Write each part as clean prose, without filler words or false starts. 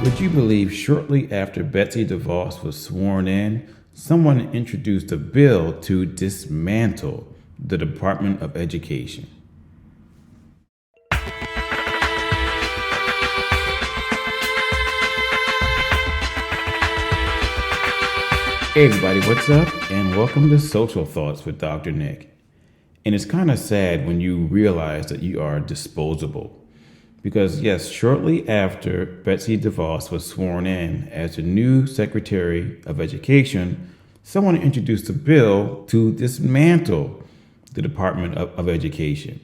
Would you believe shortly after Betsy DeVos was sworn in, someone introduced a bill to dismantle the Department of Education? Hey everybody, what's up? And welcome to Social Thoughts with Dr. Nick. And it's kind of sad when you realize that you are disposable. Because yes, shortly after Betsy DeVos was sworn in as the new Secretary of Education, someone introduced a bill to dismantle the Department of Education.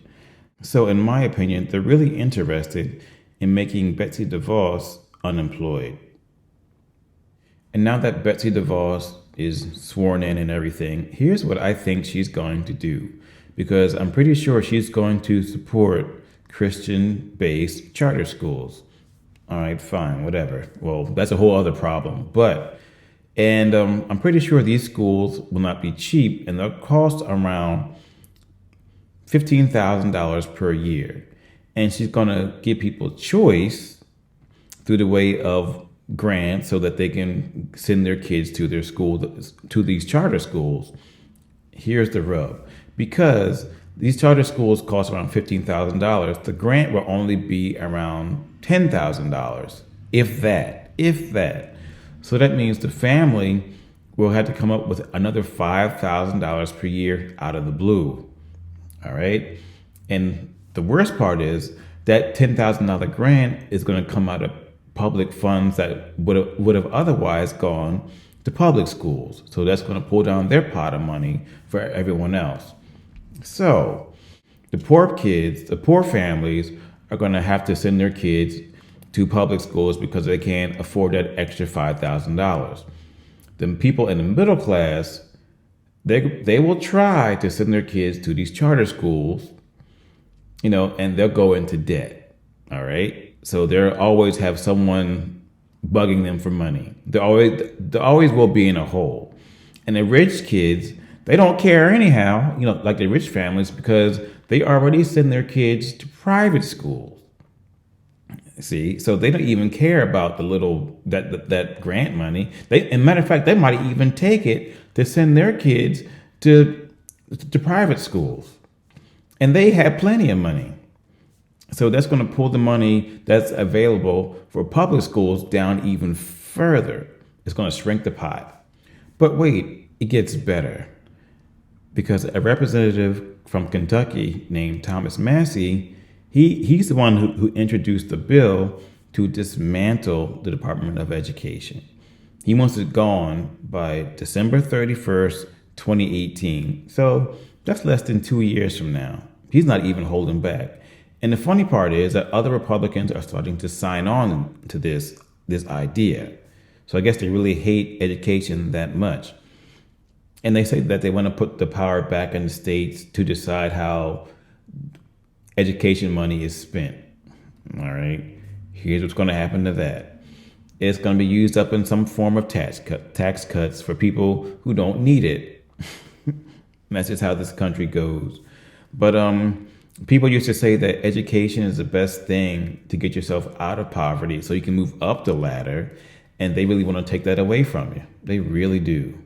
So in my opinion, they're really interested in making Betsy DeVos unemployed. And now that Betsy DeVos is sworn in and everything, here's what I think she's going to do. Because I'm pretty sure she's going to support Christian-based charter schools. All right, fine, whatever. Well, that's a whole other problem. And I'm pretty sure these schools will not be cheap, and they'll cost around $15,000 per year. And she's going to give people choice through the way of grants so that they can send their kids to their school, to these charter schools. Here's the rub. Because these charter schools cost around $15,000, the grant will only be around $10,000, if that. So that means the family will have to come up with another $5,000 per year out of the blue. All right. And the worst part is that $10,000 grant is going to come out of public funds that would have otherwise gone to public schools. So that's going to pull down their pot of money for everyone else. So the poor kids, the poor families are going to have to send their kids to public schools because they can't afford that extra $5,000. The people in the middle class, they will try to send their kids to these charter schools, and they'll go into debt. All right. So they'll always have someone bugging them for money. They always will be in a hole. And the rich kids, they don't care anyhow, like the rich families, because they already send their kids to private schools. See, so they don't even care about that grant money. As a matter of fact, they might even take it to send their kids to private schools, and they have plenty of money. So that's going to pull the money that's available for public schools down even further. It's going to shrink the pot. But wait, it gets better. Because a representative from Kentucky named Thomas Massey, he's the one who introduced the bill to dismantle the Department of Education. He wants it gone by December 31st, 2018. So that's less than 2 years from now. He's not even holding back. And the funny part is that other Republicans are starting to sign on to this idea. So I guess they really hate education that much. And they say that they want to put the power back in the states to decide how education money is spent. All right. Here's what's going to happen to that. It's going to be used up in some form of tax cuts for people who don't need it. That's just how this country goes. But people used to say that education is the best thing to get yourself out of poverty so you can move up the ladder. And they really want to take that away from you. They really do.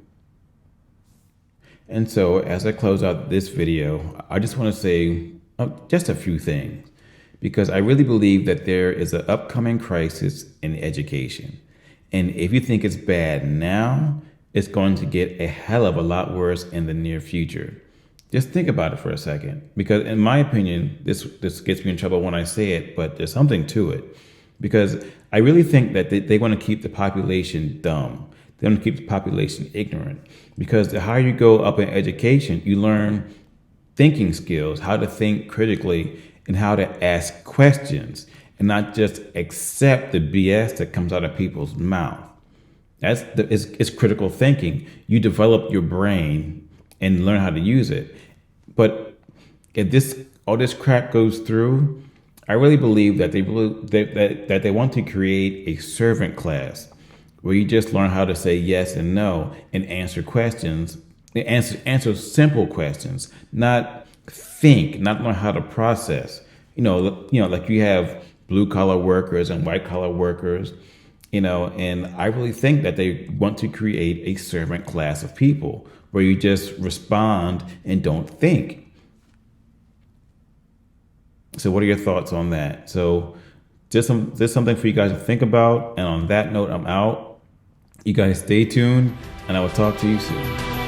And so as I close out this video, I just want to say just a few things, because I really believe that there is an upcoming crisis in education. And if you think it's bad now, it's going to get a hell of a lot worse in the near future. Just think about it for a second, because in my opinion, this gets me in trouble when I say it, but there's something to it. Because I really think that they want to keep the population dumb. They want to keep the population ignorant, because the higher you go up in education, you learn thinking skills, how to think critically and how to ask questions and not just accept the BS that comes out of people's mouth. It's critical thinking. You develop your brain and learn how to use it. But if all this crap goes through, I really believe that they want to create a servant class where you just learn how to say yes and no and answer questions, answer simple questions, not learn how to process. Like you have blue collar workers and white collar workers, And I really think that they want to create a servant class of people where you just respond and don't think. So what are your thoughts on that? So just something for you guys to think about. And on that note, I'm out. You guys stay tuned, and I will talk to you soon.